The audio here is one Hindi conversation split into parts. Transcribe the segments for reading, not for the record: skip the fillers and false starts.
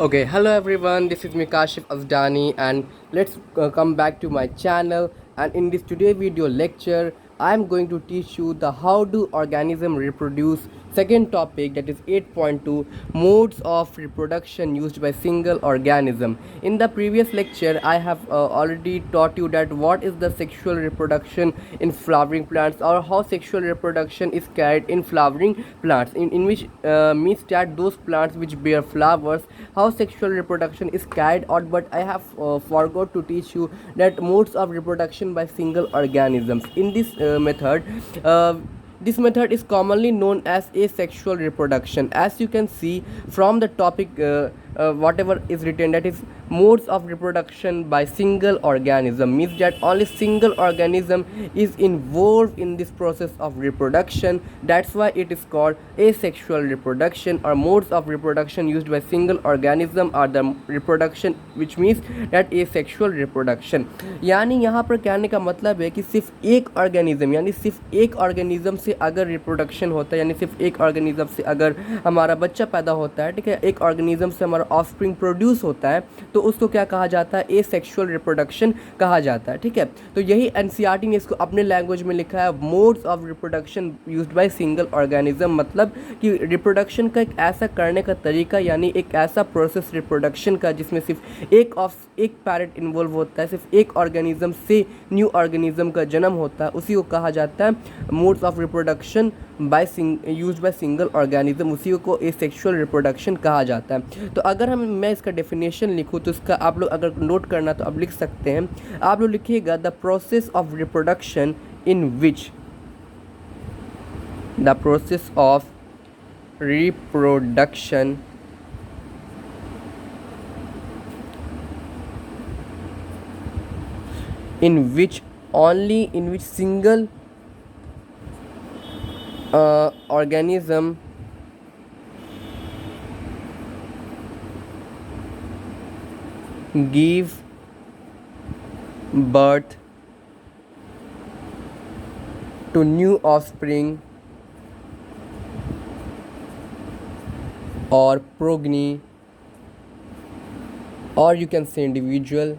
Okay, hello everyone. This is me Kashif Asdani, and let's come back to my channel. And in this today video lecture, I am going to teach you the how do organism reproduce. Second topic, that is 8.2, modes of reproduction used by single organism. In the previous lecture, I have already taught you that what is the sexual reproduction in flowering plants, or how sexual reproduction is carried in flowering plants, in which means that those plants which bear flowers, how sexual reproduction is carried out. But I have forgot to teach you that modes of reproduction by single organisms. In this method, this method is commonly known as asexual reproduction. As you can see from the topic, whatever is written, that is modes of reproduction by single organism, means that only single organism is involved in this process of reproduction. That's why it is called asexual reproduction, or modes of reproduction used by single organism are the reproduction, which means that asexual reproduction. यानी यहाँ पर कहने का मतलब है कि सिर्फ एक ऑर्गेनिज्म, यानी सिर्फ एक ऑर्गेनिज्म से अगर रिप्रोडक्शन होता है, यानी सिर्फ एक ऑर्गेनिज्म से अगर हमारा बच्चा पैदा होता है, ठीक है, एक ऑर्गेनिज्म से हमारा ऑफस्प्रिंग प्रोड्यूस होता है, तो उसको क्या कहा जाता है? एसेक्सुअल रिप्रोडक्शन कहा जाता है। ठीक है, तो यही एनसीईआरटी ने इसको अपने लैंग्वेज में लिखा है, modes of reproduction used by single organism. मतलब कि रिप्रोडक्शन का एक ऐसा करने का तरीका, यानी एक ऐसा प्रोसेस रिप्रोडक्शन का जिसमें सिर्फ एक पैरेंट इन्वॉल्व होता है, सिर्फ एक ऑर्गेनिज्म से न्यू ऑर्गेनिज्म का जन्म होता है, उसी को कहा जाता है modes of reproduction used by single organism, उसी को एसेक्सुअल रिप्रोडक्शन कहा जाता है। तो अगर मैं इसका डेफिनेशन लिखूँ तो इसका आप लोग अगर नोट करना तो आप लिख सकते हैं। आप लोग लिखिएगा the process of reproduction in which the process of reproduction in which single organism give birth to new offspring or progeny, or you can say individual,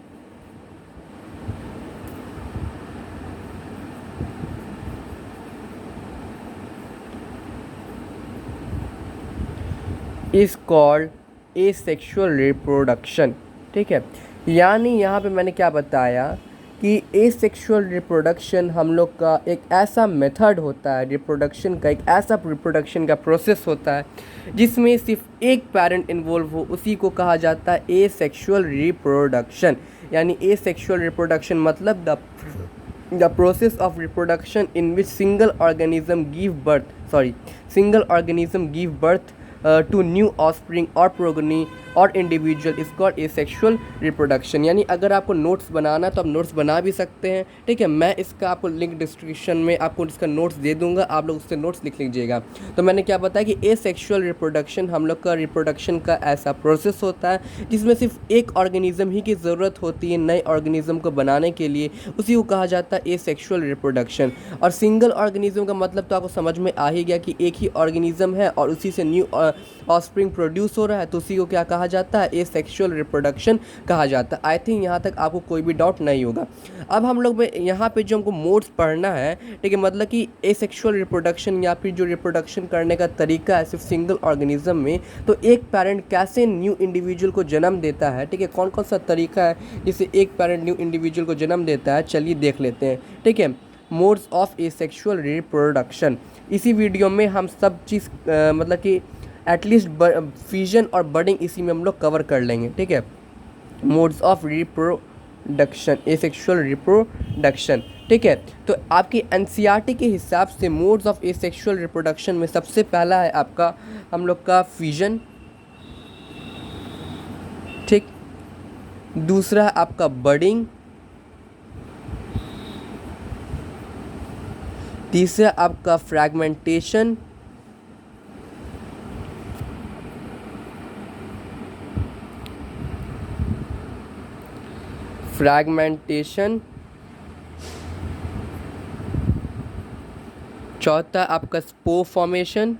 is called asexual reproduction। ठीक है, यानी यहाँ पे मैंने क्या बताया कि एसेक्सुअल रिप्रोडक्शन हम लोग का एक ऐसा मेथड होता है रिप्रोडक्शन का, एक ऐसा रिप्रोडक्शन का प्रोसेस होता है जिसमें सिर्फ एक पेरेंट इन्वॉल्व हो, उसी को कहा जाता है एसेक्सुअल रिप्रोडक्शन। यानी एसेक्सुअल रिप्रोडक्शन मतलब the process of reproduction in which single organism give birth to new offspring or progeny और individual is called asexual reproduction. यानी अगर आपको नोट्स बनाना है तो आप नोट्स बना भी सकते हैं। ठीक है, मैं इसका आपको लिंक डिस्क्रिप्शन में आपको इसका नोट्स दे दूंगा, आप लोग उससे नोट्स लिख लीजिएगा। तो मैंने क्या बताया कि एसेक्सुअल रिप्रोडक्शन हम लोग का रिप्रोडक्शन का ऐसा प्रोसेस होता है जिसमें सिर्फ एक ऑर्गेनिज्म ही की ज़रूरत होती है नए ऑर्गेनिज्म को बनाने के लिए, उसी को कहा जाता है एसेक्सुअल रिप्रोडक्शन। और सिंगल ऑर्गेनिज्म का मतलब तो आपको समझ में आ ही गया कि एक ही ऑर्गेनिज्म है और उसी से न्यू ऑफस्प्रिंग प्रोड्यूस हो रहा है, तो उसी को क्या कहा जाता है? एसेक्सुअल रिप्रोडक्शन कहा जाता है। आई थिंक यहाँ तक आपको कोई भी डाउट नहीं होगा। अब हम लोग यहाँ पे जो हमको मोड्स पढ़ना है, ठीक है, मतलब कि एसेक्सुअल रिप्रोडक्शन या फिर जो रिप्रोडक्शन करने का तरीका है सिर्फ सिंगल ऑर्गेनिज्म में, तो एक पेरेंट कैसे न्यू इंडिविजुअल को जन्म देता है, ठीक है, कौन कौन सा तरीका है जिससे एक पेरेंट न्यू इंडिविजुअल को जन्म देता है, चलिए देख लेते हैं। ठीक है, मोड्स ऑफ एसेक्सुअल रिप्रोडक्शन, इसी वीडियो में हम सब चीज़ मतलब कि एटलीस्ट फ्यूजन और बडिंग इसी में हम लोग कवर कर लेंगे। ठीक है, modes of reproduction, asexual reproduction. ठीक है, तो आपकी एनसीईआरटी के हिसाब से मोड्स ऑफ एसेक्सुअल रिप्रोडक्शन में सबसे पहला है आपका हम लोग का फ्यूजन। ठीक, दूसरा है आपका बडिंग, तीसरा आपका फ्रैगमेंटेशन, चौथा आपका स्पोर फॉर्मेशन,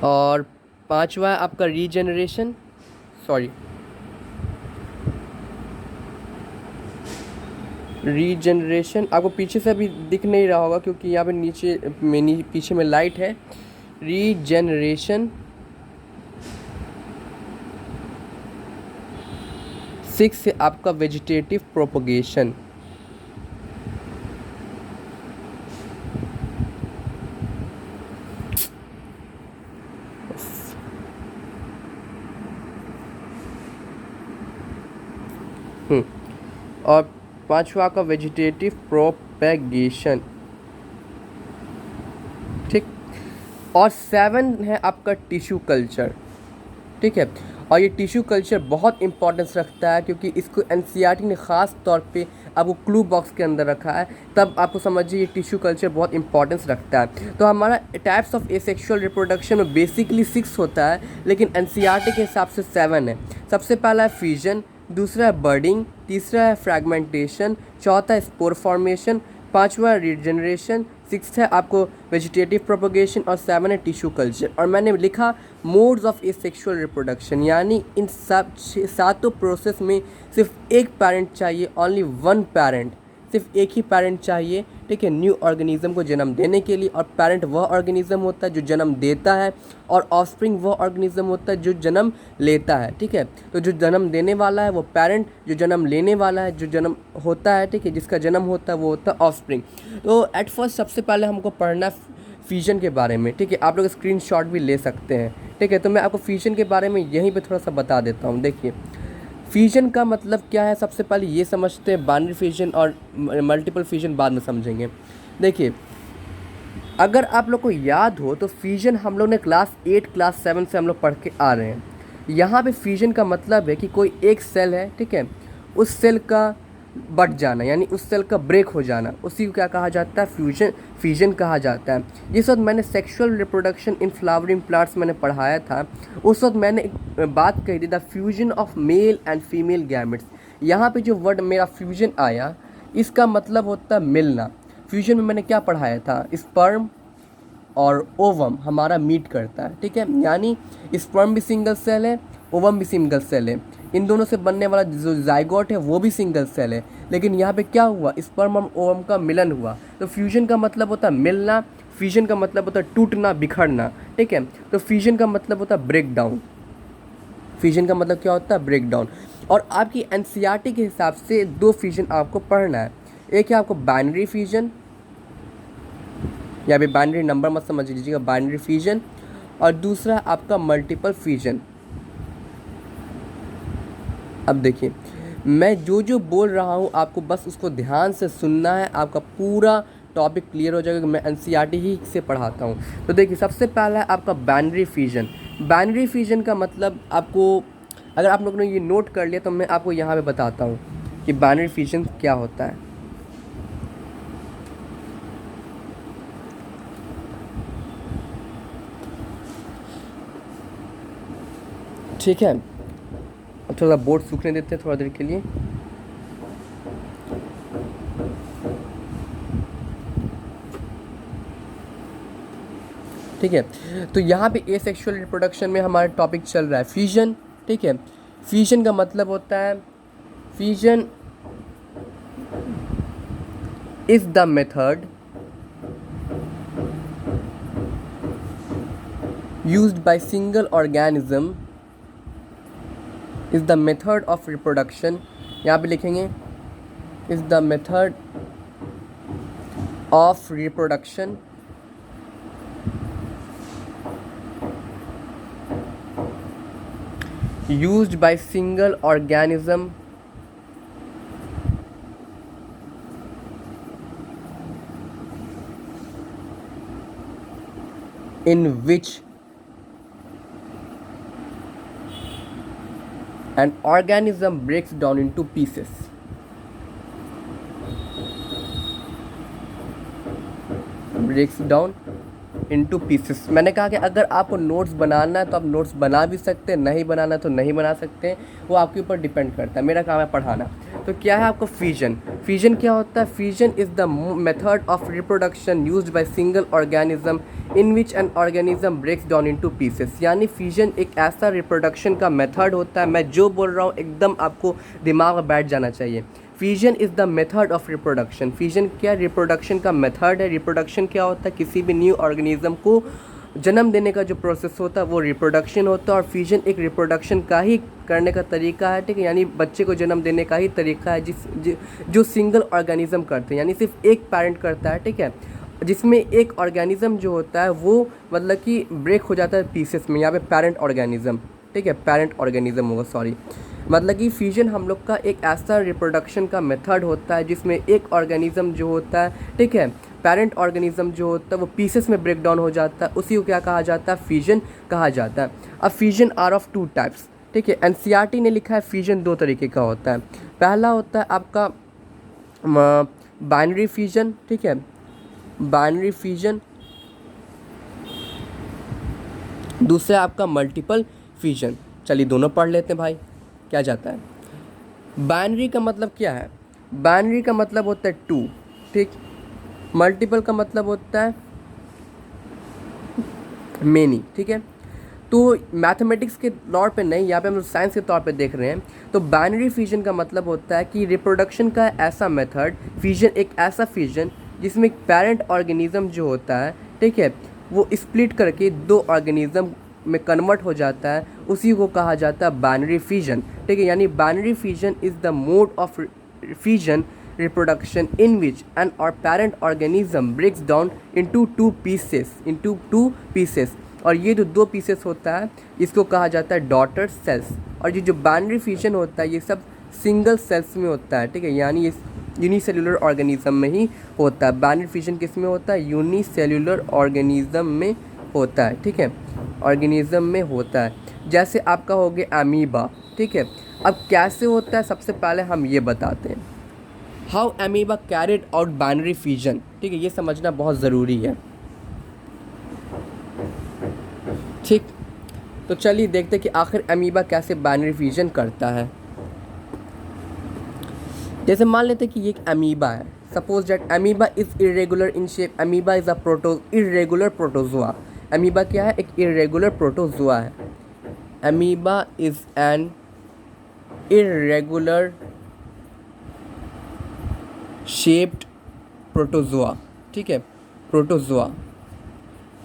और पांचवा है आपका रीजनरेशन, सॉरी रीजनरेशन, आपको पीछे से अभी दिख नहीं रहा होगा क्योंकि यहाँ पे नीचे में पीछे में लाइट है। रीजनरेशन। 6 है आपका वेजिटेटिव प्रोपगेशन। और पांचवा का वेजिटेटिव प्रोपेगेशन, ठीक। और 7 है आपका टिश्यू कल्चर, ठीक है। और ये टिश्यू कल्चर बहुत इंपॉर्टेंस रखता है क्योंकि इसको एनसीईआरटी ने ख़ास तौर पे आपको क्लू बॉक्स के अंदर रखा है, तब आपको समझिए ये टिश्यू कल्चर बहुत इंपॉर्टेंस रखता है। तो हमारा टाइप्स ऑफ एसेक्सुअल रिप्रोडक्शन में बेसिकली 6 होता है, लेकिन एनसीईआरटी के हिसाब से 7 है। सबसे पहला है फ्यूजन, दूसरा है बर्डिंग, तीसरा है फ्रैगमेंटेशन, चौथा है स्पोर फॉर्मेशन, पांचवा रीजनरेशन, 6 है आपको वेजिटेटिव प्रोपगेशन और 7 है टिश्यू कल्चर। और मैंने लिखा मोड्स ऑफ एसेक्सुअल रिप्रोडक्शन, यानी इन सब 7 प्रोसेस में सिर्फ एक पेरेंट चाहिए, ओनली वन पेरेंट, सिर्फ एक ही पेरेंट चाहिए, ठीक है, न्यू ऑर्गेनिज्म को जन्म देने के लिए। और पेरेंट वह ऑर्गेनिज्म होता है जो जन्म देता है, और ऑफस्प्रिंग वह ऑर्गेनिज्म होता है जो जन्म लेता है, ठीक है। तो जो जन्म देने वाला है वो पेरेंट, जो जन्म लेने वाला है जो जन्म होता है, ठीक है, जिसका जन्म होता है वो होता है ऑफस्प्रिंग। तो एट फर्स्ट सबसे पहले हमको पढ़ना फ्यूजन के बारे में, ठीक है। आप लोग स्क्रीनशॉट भी ले सकते हैं, ठीक है। तो मैं आपको फ्यूजन के बारे में यहीं पे थोड़ा सा बता देता हूँ। देखिए फ्यूजन का मतलब क्या है, सबसे पहले ये समझते हैं। बाइनरी फ्यूजन और मल्टीपल फ्यूजन बाद में समझेंगे। देखिए अगर आप लोग को याद हो तो फ्यूजन हम लोग ने क्लास 8 क्लास 7 से हम लोग पढ़ के आ रहे हैं। यहाँ पे फ्यूजन का मतलब है कि कोई एक सेल है, ठीक है, उस सेल का बट जाना, यानी उस सेल का ब्रेक हो जाना, उसी को क्या कहा जाता है, फ्यूजन कहा जाता है। जिस वक्त मैंने sexual reproduction in flowering plants मैंने पढ़ाया था, उस वक्त मैंने एक बात कही थी, the fusion of male and female gametes. यहाँ पे जो वर्ड मेरा फ्यूजन आया, इसका मतलब होता है मिलना। फ्यूजन में मैंने क्या पढ़ाया था, स्पर्म और ओवम हमारा मीट करता है, ठीक है, यानी स्पर्म भी सिंगल सेल है, ओवम भी सिंगल सेल है, इन दोनों से बनने वाला जो जाइगोट है वो भी सिंगल सेल है। लेकिन यहाँ पे क्या हुआ, स्पर्म और ओवम का मिलन हुआ। तो फ्यूजन का मतलब होता है मिलना, फ्यूजन का मतलब होता है टूटना, बिखरना, ठीक है। तो फ्यूजन का मतलब होता है ब्रेक डाउन। फ्यूजन का मतलब क्या होता है, ब्रेक डाउन। और आपकी एनसीईआरटी के हिसाब से 2 फ्यूजन आपको पढ़ना है। एक है आपको बाइनरी फ्यूजन, या भी बाइनरी नंबर मत समझ लीजिएगा, बाइनरी फ्यूजन। और दूसरा आपका मल्टीपल फ्यूजन। अब देखिए मैं जो जो बोल रहा हूँ आपको बस उसको ध्यान से सुनना है, आपका पूरा टॉपिक क्लियर हो जाएगा कि मैं एनसीईआरटी ही से पढ़ाता हूँ। तो देखिए सबसे पहला है आपका बाइनरी फ्यूजन। बाइनरी फ्यूजन का मतलब आपको, अगर आप लोगों ने ये नोट कर लिया तो मैं आपको यहाँ पे बताता हूँ कि बाइनरी फ्यूजन क्या होता है। ठीक है, अब थोड़ा बोर्ड सूखने देते हैं थोड़ा देर के लिए। ठीक है, तो यहाँ पे एसेक्सुअल रिप्रोडक्शन में हमारा टॉपिक चल रहा है फ्यूजन, ठीक है। फ्यूजन का मतलब होता है, fusion is the method used by single organism, is the method of reproduction, यहाँ पे लिखेंगे is the method of reproduction used by single organism in which an organism breaks down into pieces. Breaks down into pieces. मैंने कहा कि अगर आपको नोट्स बनाना है तो आप नोट्स बना भी सकते हैं, नहीं बनाना तो नहीं बना सकते हैं, वो आपके ऊपर डिपेंड करता है। मेरा काम है पढ़ाना। तो क्या है आपका फिजन। फिजन क्या होता है? Fission is the method of reproduction used by single organism in which an organism breaks down into pieces. यानी फिजन एक ऐसा रिप्रोडक्शन का मेथड होता है, मैं जो बोल रहा हूँ एकदम आपको दिमाग में बैठ जाना चाहिए। Fission is the method of reproduction. Fission क्या? रिप्रोडक्शन का मेथड है। रिप्रोडक्शन क्या होता है? किसी भी न्यू ऑर्गेनिज्म को जन्म देने का जो प्रोसेस होता है वो रिप्रोडक्शन होता है, और फिजन एक रिप्रोडक्शन का ही करने का तरीका है, ठीक है। यानी बच्चे को जन्म देने का ही तरीका है जो सिंगल ऑर्गेनिज्म करते हैं, यानी सिर्फ एक पेरेंट करता है, ठीक है। जिसमें एक ऑर्गेनिज्म जो होता है वो मतलब कि ब्रेक हो जाता है पीसेस में, यहाँ पे पेरेंट ऑर्गेनिज्म, ठीक है, पेरेंट ऑर्गेनिज्म होगा, सॉरी। मतलब कि फ्यूजन हम लोग का एक ऐसा रिप्रोडक्शन का मेथड होता है जिसमें एक ऑर्गेनिज्म जो होता है, ठीक है, पेरेंट ऑर्गेनिज्म जो होता है वो पीसेस में ब्रेक डाउन हो जाता है, उसी को क्या कहा जाता है? फ्यूजन कहा जाता है। अब fusion are of two types, ठीक है। एनसीईआरटी ने लिखा है फ्यूजन दो तरीके का होता है। पहला होता है आपका बाइनरी फ्यूजन, ठीक है, बाइनरी फ्यूजन। दूसरा आपका मल्टीपल फ्यूजन। चलिए दोनों पढ़ लेते हैं भाई, क्या जाता है। बाइनरी का मतलब क्या है? बाइनरी का मतलब होता है टू, ठीक। मल्टीपल का मतलब होता है मेनी, ठीक है। तो मैथमेटिक्स के तौर पे नहीं, यहाँ पे हम साइंस के तौर पे देख रहे हैं। तो बाइनरी फ्यूजन का मतलब होता है कि रिप्रोडक्शन का ऐसा मेथड, फ्यूजन एक ऐसा फ्यूजन जिसमें पेरेंट ऑर्गेनिज्म जो होता है, ठीक है, वो स्प्लिट करके दो ऑर्गेनिज्म में कन्वर्ट हो जाता है, उसी को कहा जाता है बाइनरी फ्यूजन, ठीक है। यानी binary fusion is the mode of fusion reproduction in which an or parent organism breaks down into two pieces, और ये जो दो पीसेस होता है इसको कहा जाता है डॉटर सेल्स। और ये जो बाइनरी फ्यूजन होता है ये सब सिंगल सेल्स में होता है, ठीक है, यानी ये यूनिसेल्युलर ऑर्गेनिज्म में ही होता है। बाइनरी फ्यूजन किस में होता है? यूनिसेल्युलर ऑर्गेनिज्म में होता है, ठीक है, ऑर्गेनिज्म में होता है। जैसे आपका हो गया अमीबा, ठीक है। अब कैसे होता है सबसे पहले हम ये बताते हैं, how amoeba carried out binary fusion, ठीक है, ये समझना बहुत ज़रूरी है, ठीक। तो चलिए देखते हैं कि आखिर अमीबा कैसे बाइनरी फ्यूजन करता है। जैसे मान लेते हैं कि ये एक अमीबा है, suppose that amoeba is irregular in shape, amoeba is a irregular protozoa. Amoeba क्या है? एक इरेगुलर प्रोटोजोआ है। Amoeba is an irregular shaped protozoa, ठीक है, प्रोटोजोआ।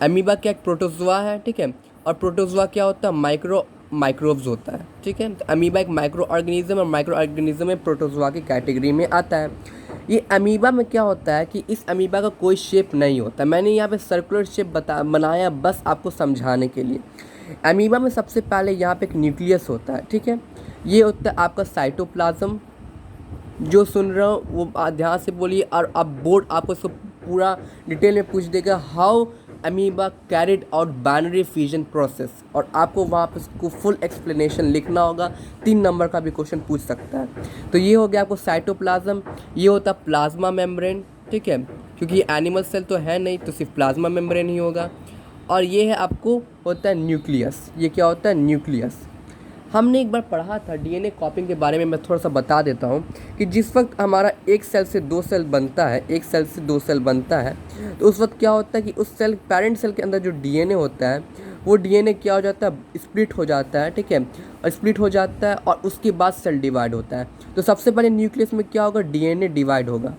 अमीबा क्या एक प्रोटोजोआ है, ठीक है, और प्रोटोजोआ क्या होता है? माइक्रोब्स होता है, ठीक है। तो अमीबा एक माइक्रो ऑर्गेनिज्म, और माइक्रो ऑर्गेनिज्म में प्रोटोजोआ की कैटेगरी में आता है। ये अमीबा में क्या होता है कि इस अमीबा का कोई शेप नहीं होता। मैंने यहाँ पे सर्कुलर शेप बनाया बस आपको समझाने के लिए। अमीबा में सबसे पहले यहाँ पे एक न्यूक्लियस होता है, ठीक है, ये होता है आपका साइटोप्लाज्म। जो सुन रहे हो वो ध्यान से बोलिए, और अब बोर्ड आपको इसको पूरा डिटेल में पूछ देगा, how amoeba carried out binary fusion process, और आपको वहाँ पे उसको फुल एक्सप्लेनेशन लिखना होगा। 3 नंबर का भी क्वेश्चन पूछ सकता है। तो ये हो गया आपको साइटोप्लाज्म, ये होता है प्लाज्मा मेम्ब्रेन, ठीक है, क्योंकि ये एनिमल सेल तो है नहीं तो सिर्फ प्लाज्मा मेम्ब्रेन ही होगा। और ये है आपको होता है न्यूक्लियस। ये क्या होता है? न्यूक्लियस। हमने एक बार पढ़ा था डीएनए कॉपिंग के बारे में, मैं थोड़ा सा बता देता हूँ कि जिस वक्त हमारा एक सेल से 2 सेल बनता है, एक सेल से 2 सेल बनता है, तो उस वक्त क्या होता है कि उस सेल पेरेंट सेल के अंदर जो डीएनए होता है वो डीएनए क्या हो जाता है? स्प्लिट हो जाता है, ठीक है, और स्प्लिट हो जाता है और उसके बाद सेल डिवाइड होता है। तो सबसे पहले न्यूक्लियस में क्या होगा? डीएनए डिवाइड होगा,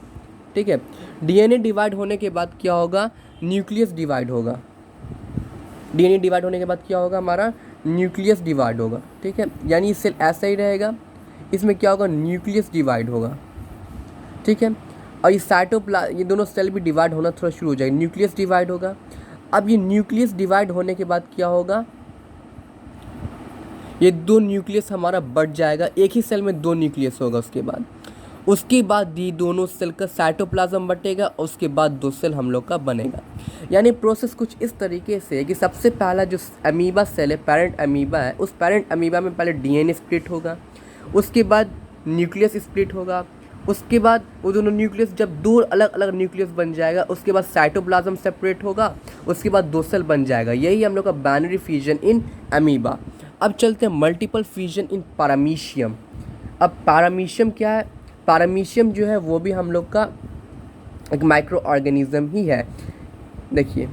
ठीक है। डीएनए डिवाइड होने के बाद क्या होगा? न्यूक्लियस डिवाइड होगा। डीएनए डिवाइड होने के बाद क्या होगा? हमारा न्यूक्लियस डिवाइड होगा, ठीक है। यानी ये सेल ऐसा ही रहेगा, इसमें क्या होगा? न्यूक्लियस डिवाइड होगा, ठीक है। और ये ये दोनों सेल भी डिवाइड होना थोड़ा शुरू हो जाएगा, न्यूक्लियस डिवाइड होगा। अब ये न्यूक्लियस डिवाइड होने के बाद क्या होगा? ये 2 न्यूक्लियस हमारा बढ़ जाएगा, एक ही सेल में 2 न्यूक्लियस होगा। उसके बाद ये दोनों सेल का साइटोप्लाज्म बटेगा और उसके बाद 2 सेल हम लोग का बनेगा। यानी प्रोसेस कुछ इस तरीके से है कि सबसे पहला जो अमीबा सेल है, पेरेंट अमीबा है, उस पेरेंट अमीबा में पहले डीएनए स्प्लिट होगा, उसके बाद न्यूक्लियस स्प्लिट होगा, उसके बाद वो दोनों न्यूक्लियस जब 2 अलग अलग न्यूक्लियस बन जाएगा, उसके बाद साइटोप्लाज्म सेपरेट होगा, उसके बाद 2 सेल बन जाएगा। यही हम लोग का बाइनरी फ्यूजन इन अमीबा। अब चलते हैं मल्टीपल फ्यूजन इन पैरामीशियम। अब पैरामीशियम क्या है? पैरामीशियम जो है वो भी हम लोग का एक माइक्रो ऑर्गेनिज्म ही है। देखिए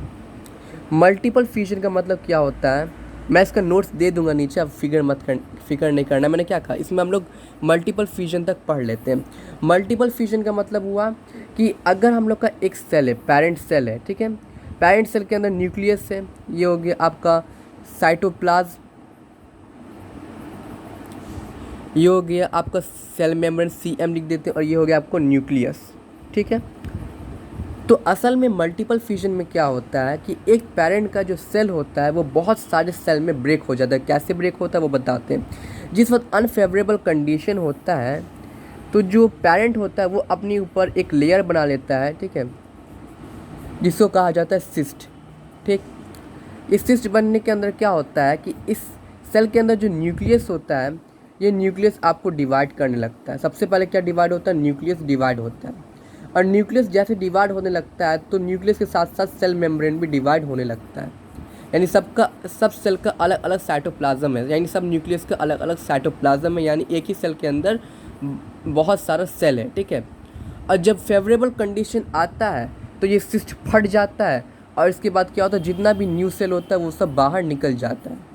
मल्टीपल फ्यूजन का मतलब क्या होता है, मैं इसका नोट्स दे दूंगा नीचे, आप फिक्र नहीं करना। मैंने क्या कहा, इसमें हम लोग मल्टीपल फ्यूजन तक पढ़ लेते हैं। मल्टीपल फ्यूजन का मतलब हुआ कि अगर हम लोग का एक सेल है, पेरेंट सेल है, ठीक है, पेरेंट सेल के अंदर न्यूक्लियस है, ये हो गया आपका साइटोप्लाज्म, ये हो गया आपका सेल मेम्ब्रेन, CM लिख देते हैं, और ये हो गया आपको न्यूक्लियस, ठीक है। तो असल में मल्टीपल फ्यूजन में क्या होता है कि एक पेरेंट का जो सेल होता है वो बहुत सारे सेल में ब्रेक हो जाता है। कैसे ब्रेक होता है वो बताते हैं। जिस वक्त अनफेवरेबल कंडीशन होता है तो जो पेरेंट होता है वो अपने ऊपर एक लेयर बना लेता है, ठीक है, जिसको कहा जाता है सिस्ट, ठीक। इस सिस्ट बनने के अंदर क्या होता है कि इस सेल के अंदर जो न्यूक्लियस होता है, ये न्यूक्लियस आपको डिवाइड करने लगता है। सबसे पहले क्या डिवाइड होता है, न्यूक्लियस डिवाइड होता है, और न्यूक्लियस जैसे डिवाइड होने लगता है तो न्यूक्लियस के साथ साथ सेल मेम्ब्रेन भी डिवाइड होने लगता है। यानी सब सेल का अलग अलग साइटोप्लाज्म है, यानी सब न्यूक्लियस का अलग अलग साइटोप्लाज्म है, यानी एक ही सेल के अंदर बहुत सारा सेल है, ठीक है। और जब फेवरेबल कंडीशन आता है तो ये सिस्ट फट जाता है, और इसके बाद क्या होता है, जितना भी न्यू सेल होता है वो सब बाहर निकल जाता है।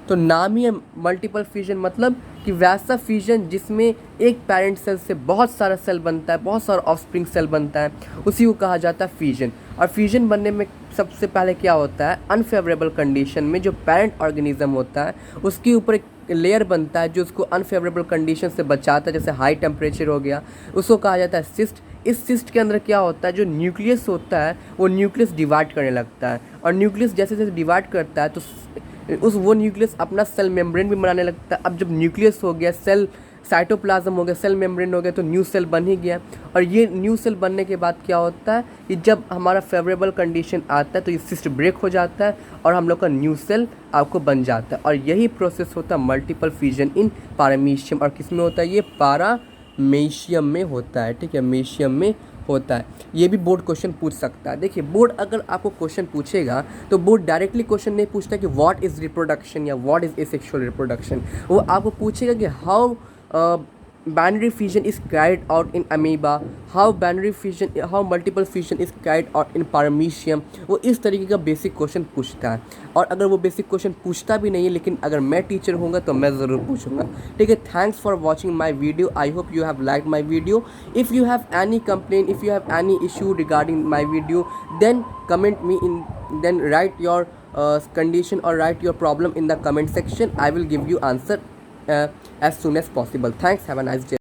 तो नाम ही है मल्टीपल फ्यूजन, मतलब कि वैसा फ्यूजन जिसमें एक पेरेंट सेल से बहुत सारा सेल बनता है, बहुत सारा ऑफस्प्रिंग सेल बनता है, उसी को कहा जाता है फ्यूजन। और फ्यूजन बनने में सबसे पहले क्या होता है, अनफेवरेबल कंडीशन में जो पेरेंट ऑर्गेनिज्म होता है उसके ऊपर एक लेयर बनता है जो उसको अनफेवरेबल कंडीशन से बचाता है, जैसे हाई टेम्परेचर हो गया, उसको कहा जाता है सिस्ट। इस सिस्ट के अंदर क्या होता है, जो न्यूक्लियस होता है वो न्यूक्लियस डिवाइड करने लगता है, और न्यूक्लियस जैसे जैसे डिवाइड करता है तो वो न्यूक्लियस अपना सेल मेम्ब्रेन भी बनाने लगता है। अब जब न्यूक्लियस हो गया, सेल साइटोप्लाज्म हो गया, सेल मेम्ब्रेन हो गया, तो न्यू सेल बन ही गया। और ये न्यू सेल बनने के बाद क्या होता है कि जब हमारा फेवरेबल कंडीशन आता है तो ये सिस्ट ब्रेक हो जाता है और हम लोग का न्यू सेल आपको बन जाता है। और यही प्रोसेस होता है मल्टीपल फ्यूजन इन पैरामीशियम। और किस में होता है, ये पैरामीशियम में होता है, ठीक है, मीशियम में होता है। ये भी बोर्ड क्वेश्चन पूछ सकता है। देखिए बोर्ड अगर आपको क्वेश्चन पूछेगा तो बोर्ड डायरेक्टली क्वेश्चन नहीं पूछता कि व्हाट इज़ रिप्रोडक्शन या व्हाट इज़ एसेक्सुअल रिप्रोडक्शन। वो आपको पूछेगा कि how binary fusion is carried out in amoeba, how multiple fusion is carried out in paramecium। वो इस तरीके का बेसिक क्वेश्चन पूछता है। और अगर वो बेसिक क्वेश्चन पूछता भी नहीं है, लेकिन अगर मैं टीचर होऊंगा तो मैं ज़रूर पूछूंगा, ठीक है। Thanks for watching my video, I hope you have like my video. If you have any complain, if you have any issue regarding my video, then comment me in, then write your condition or write your problem in the comment section. I will give you answer as soon as possible. Thanks, have a nice day.